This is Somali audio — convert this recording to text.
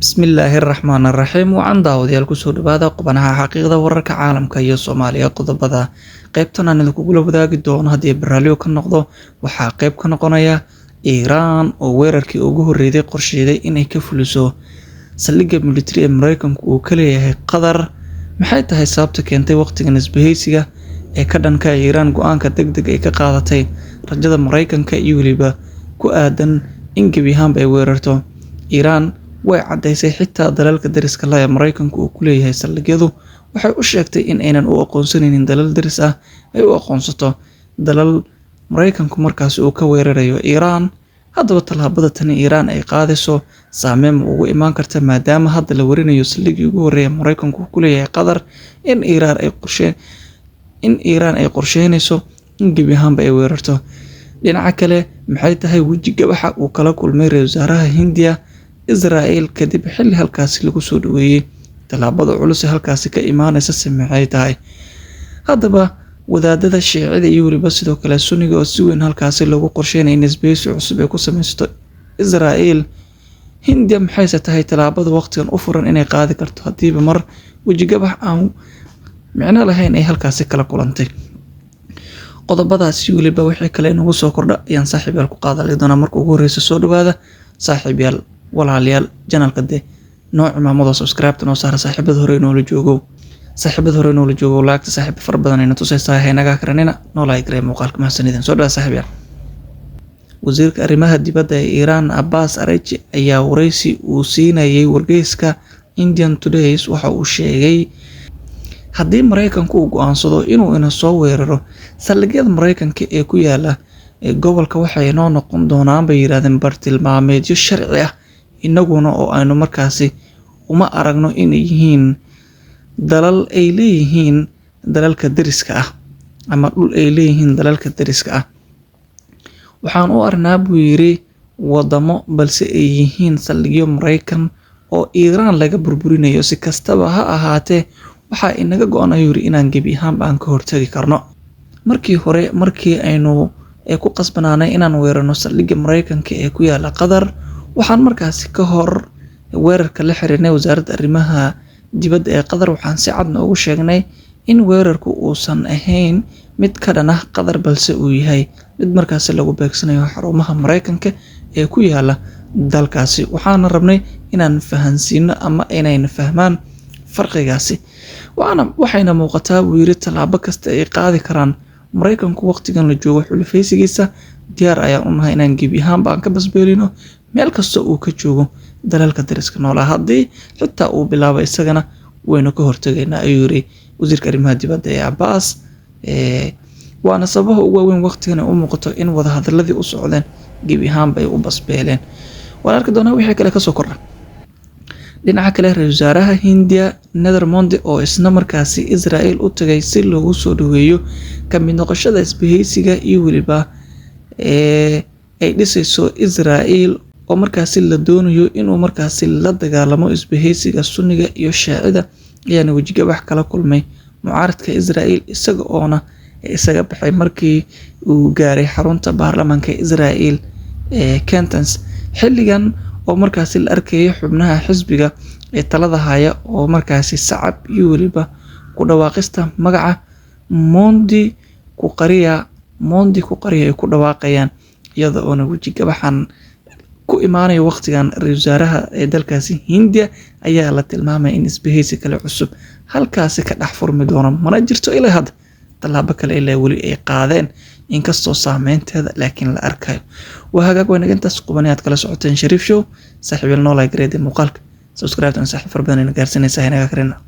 Bismillahirrahmanirrahiim. Waxaan daawadayaal kusoo dhawaada qubanaha xaqiiqda wararka caalamka iyo Soomaaliya qodobada qaybtan aan idinku wadaagi doono haddii barnaamijyo ka noqdo waxaa qayb ka noqonaya Iran oo weerarkii ugu horreeyay qorsheeyay inay ka fuliso saldhigga military ee Mareykanku uu ka leeyahay Qatar. Maxay tahay sababta keentay waqtigan isbahaysiga ee ka dhanka Iran go'aanka degdeg ay ka qaadatay rajada Mareykanka iyo waliba ku aadan in gebi ahaanba ay weerarto Iran way cadaysay xitaa dalalka dariska la ee Mareykanku uu ku leeyahay saldhigyadu waxay u sheegtay in aynan u aqoonsanaynin dalal daris ah ay u aqoonsato dalal Mareykanku markaas uu ka weerarayo Iran. Haddaba tallaabada tan Iran ay qaadayso saameyn ugu imaan karta maadaama hadda la warinayo saldhiggii ugu horreeyay Mareykanku ku leeyahay Qatar in Iran ay qorsheynayso in gebi ahaanba ay weerarto. dhinaca kale maxay tahay wejiga waxa uu kala kulmay ra'iisul wasaaraha Hindiya Israel kadib xilli halkaasi lagu soo dhaweeyay tallaabada culus ee halkaasi ka imaanaysa maxay tahay. Haddaba wadaadada Shiicida iyo waliba sidoo kale Sunniga oo si weyn halkaasi lagu qorsheynay in isbahaysi cusub ay ku sameysto Israel. Hindiya maxay tahay tallaabada waqtigan u furan inay qaadi karto hadiiba mar wejiga wax aan micno lahayn ay halkaasi kala kulantay. qodobadaasi waliba wixii kale nagu soo kordha ayaan saaxiibayaal ku qaadan doonaa marka ugu horeysa soo dhawaada saaxiibayaal walaalayaal channelka nooc maamada subscribe noo saar saaxiibada hore inoo la joogo laagta saaxiib far badan ayna tusaysaa haynaga karanina noo like ree muuqaalka mahadsanidin soo dhawaada saaxiibayaal. wasiirka arrimaha dibadda ee Iran Abbas Araghchi ayaa wareysi uu siinayay wargeyska Indian Today waxa uu sheegay haddii Mareykanku uu go'aansado inuu ina soo weeraro saldhigyada Mareykanka ee ku yaala gobolka waxay noo noqon doonaan bay yiraahdeen bartilmaameedyo sharci ah inaguna oo aynu markaasi uma aragno inay yihiin dalal ay leeyihiin dalalka dariska ah ama dhul ay leeyihiin dalalka dariska ah. waxaan u arnaa buu yiri wadamo balse ay yihiin saldhigyo Mareykan oo Iran laga burburinayo si kastaba ha ahaatee waxa inaga go'an ayuu yiri inaan gebi ahaan aan ka hortagi karno. markii aynu ku qasbanaanay inaan weerarno saldhigga Mareykanka ee ku yaala Qatar waxaan markaasi ka hor weerarka la xiriirnay wasaaradda arrimaha dibadda ee Qatar waxaan si cad ugu sheegnay in weerarku uusan ahayn mid ka dhan ah Qatar balse uu yahay mid markaasi lagu beegsanayo xarumaha Mareykanka ee ku yaala dalkaasi. waxaan rabnay inaan fahansiino ama inayna fahmaan farqigaasi waxayna muuqataa buu yiri tallaabo kasta ay qaadi karaan Mareykanku waqtigan la joogo xulufaysigiisa diyaar ayaan u nahay inaan gebi ahaanba aan ka basbeelino meel kasta uu ka joogo dalalka dariska noolaa haddii xitaa uu bilaabo isagana waynu ka hortagaynaa ayuu yiri wasiirka arrimaha dibadda ee Abbas. waana sababaha ugu weyn waqtigan u muuqato in wada hadalladii u socdeen gebi ahaanba ay u basbeeleen. waan arki doonaa wixii kale ka soo kordha. dhinaca kale ra'iisul wasaaraha Hindiya Narendra Modi oo isna markaasi Israel u tagay si loogu soo dhaweeyo ka mid noqoshada isbahaysiga iyo waliba ay dhisayso Israel oo markaasi la doonayo inuu markaasi la dagaalamo isbahaysiga Sunniga iyo Shiicida ayaana wejiga wax kala kulmay mucaaradka Israel isaga baxay markii uu gaaray xarunta baarlamaanka Israel Kentons. xilligan oo markaasi la arkayay xubnaha xisbiga ee talada haya oo markaasi sacab iyo waliba ku dhawaaqista magaca Mondi ku qariya ay ku dhawaaqayaan iyada oo wejiga waxaan ku imaanay waqtigan ra'iisul wasaaraha ee dalkaasi Hindiya ayaa la tilmaamay in isbahaysi kale cusub halkaasi ka dhex furmi doono mana jirto ilaa hadda tallaabo kale ilaa wali ay qaadeen inkastoo saameynteeda laakiin la arkayo. waa hagaag wanaagtaas qubanaad kala socoteen Shariif Show saaxiibayaal noo like muuqaalka subscribe tan saaxiib far badan gaarsiinaysa inaga karina.